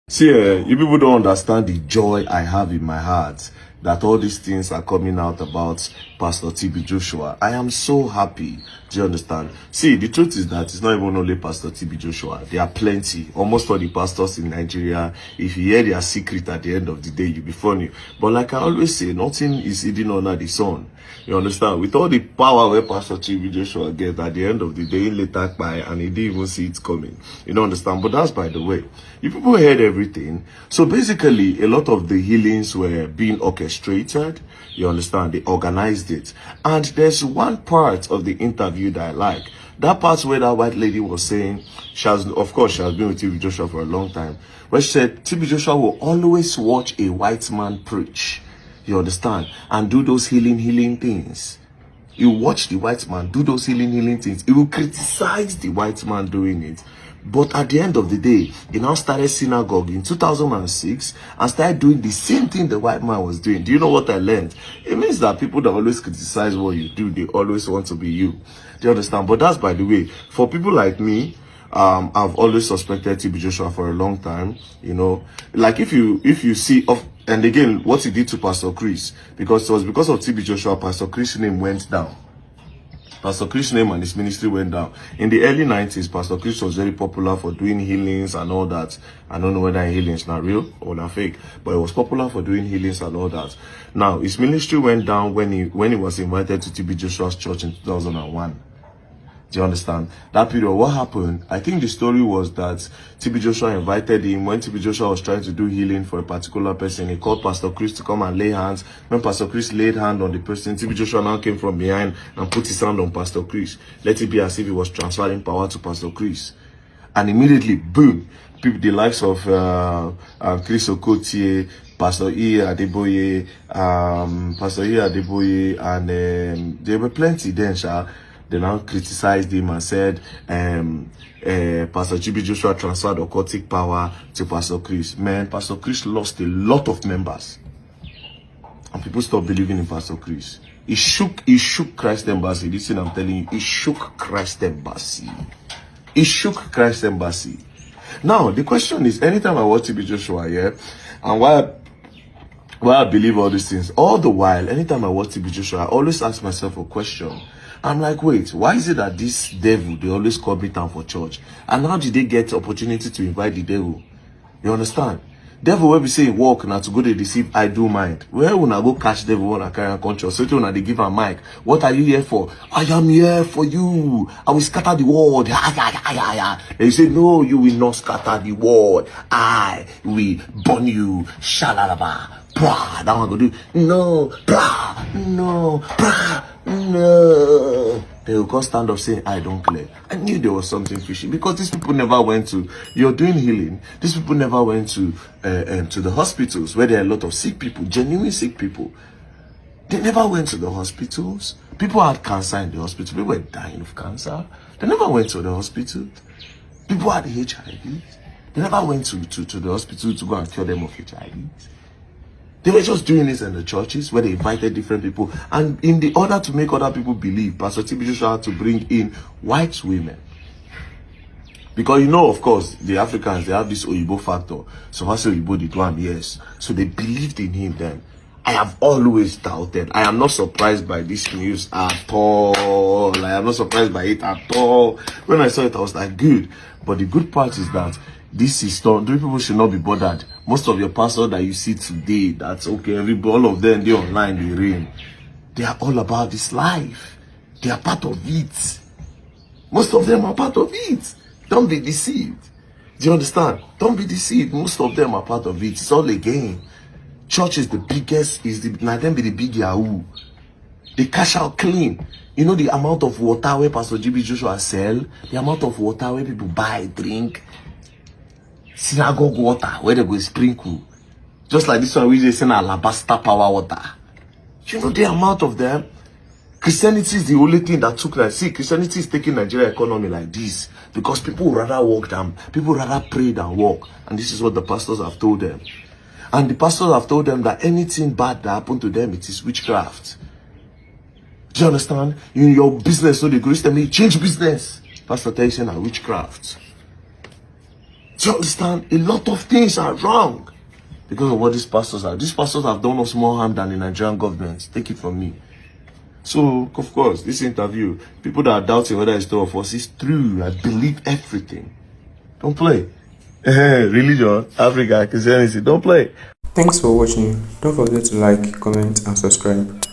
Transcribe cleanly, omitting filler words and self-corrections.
See, you people don't understand the joy I have in my heart that all these things are coming out about Pastor TB Joshua. I am so happy. Do you understand? See, the truth is that it's not even only Pastor TB Joshua. There are plenty. Almost all the pastors in Nigeria, if you hear their secret at the end of the day, you'll be funny. But like I always say, nothing is hidden under the sun. You understand? With all the power where Pastor TB Joshua gets, at the end of the day, he later by and he didn't even see it coming. You don't understand? But that's by the way. You people heard everything. So basically, a lot of the healings were being orchestrated. You understand? They organized it. And there's one part of the interview that I like. That part where that white lady was saying, she has been with TB Joshua for a long time, where she said, TB Joshua will always watch a white man preach. You understand? And do those healing things. You watch the white man do those healing things. He will criticize the white man doing it. But at the end of the day, he now started Synagogue in 2006 and started doing the same thing the white man was doing. Do you know what I learned? It means that people that always criticize what you do, they always want to be you. Do you understand? But that's by the way. For people like me, I've always suspected TB Joshua for a long time. You know, like if you see and again what he did to Pastor Chris, because it was because of TB Joshua, Pastor Chris' name went down. Pastor Chris' name and his ministry went down. In the early 90s, Pastor Chris was very popular for doing healings and all that. I don't know whether healings are real or not fake, but he was popular for doing healings and all that. Now, his ministry went down when he was invited to TB Joshua's church in 2001. Do you understand? That period, what happened? I think the story was that TB Joshua invited him. When TB Joshua was trying to do healing for a particular person, he called Pastor Chris to come and lay hands. When Pastor Chris laid hand on the person, TB Joshua now came from behind and put his hand on Pastor Chris. Let it be as if he was transferring power to Pastor Chris. And immediately, boom, people, the likes of Chris Okotie, Pastor Adeboye, and there were plenty then, They now criticized him and said Pastor TB Joshua transferred occultic power to Pastor Chris. Man, Pastor Chris lost a lot of members. And people stopped believing in Pastor Chris. He shook Christ Embassy. This thing I'm telling you, he shook Christ Embassy. He shook Christ Embassy. Now, the question is, anytime I watch TB Joshua, yeah, and why I believe all these things, all the while, anytime I watch TB Joshua, I always ask myself a question. I'm like, wait, why is it that this devil, they always call me down for church? And how did they get opportunity to invite the devil? You understand? Devil will be saying, walk now to go to deceive, I do mind. Where will I go catch devil when I carry a conscience? So when they give a mic, what are you here for? I am here for you. I will scatter the world. And you say, no, you will not scatter the world. I will burn you. Shalalaba. Brah. That one go do. No. Brah. No. Brah. No. They will go stand up saying, I don't clear. I knew there was something fishy because these people never went to, you're doing healing. These people never went to the hospitals where there are a lot of sick people, genuine sick people. They never went to the hospitals. People had cancer in the hospital. People were dying of cancer. They never went to the hospital. People had HIV. They never went to the hospital to go and cure them of HIV. They were just doing this in the churches where they invited different people. And in the order to make other people believe, Pastor TB Joshua had to bring in white women. Because you know, of course, the Africans, they have this Oyibo factor. So I say Oyibo did one, yes. So they believed in him then. I have always doubted. I am not surprised by this news at all. I am not surprised by it at all. When I saw it, I was like, good. But the good part is that this is done. Three people should not be bothered. Most of your pastors that you see today, that's okay. All of them, they online, they reign. They are all about this life. They are part of it. Most of them are part of it. Don't be deceived. Do you understand? Don't be deceived. Most of them are part of it. It's all a game. Church is the biggest, now them be the big Yahoo. They cash out clean. You know the amount of water where Pastor TB Joshua sell? The amount of water where people buy, drink. Synagogue water where they go sprinkle. Just like this one, we just send alabaster power water. You know the amount of them? Christianity is the only thing that took that. See, Christianity is taking Nigeria economy like this because people rather walk than, people rather pray than walk. And this is what the pastors have told them. And the pastors have told them that anything bad that happened to them, it is witchcraft. Do you understand? In your business, so the grace tell me, change business. Pastor tells you now, witchcraft. Do you understand? A lot of things are wrong because of what these pastors are. These pastors have done us more harm than the Nigerian government. Take it from me. So, of course, this interview, people that are doubting whether it's true or false, it's true. I believe everything. Don't play. Religion, Africa, Christianity, don't play. Thanks for watching. Don't forget to like, comment, and subscribe.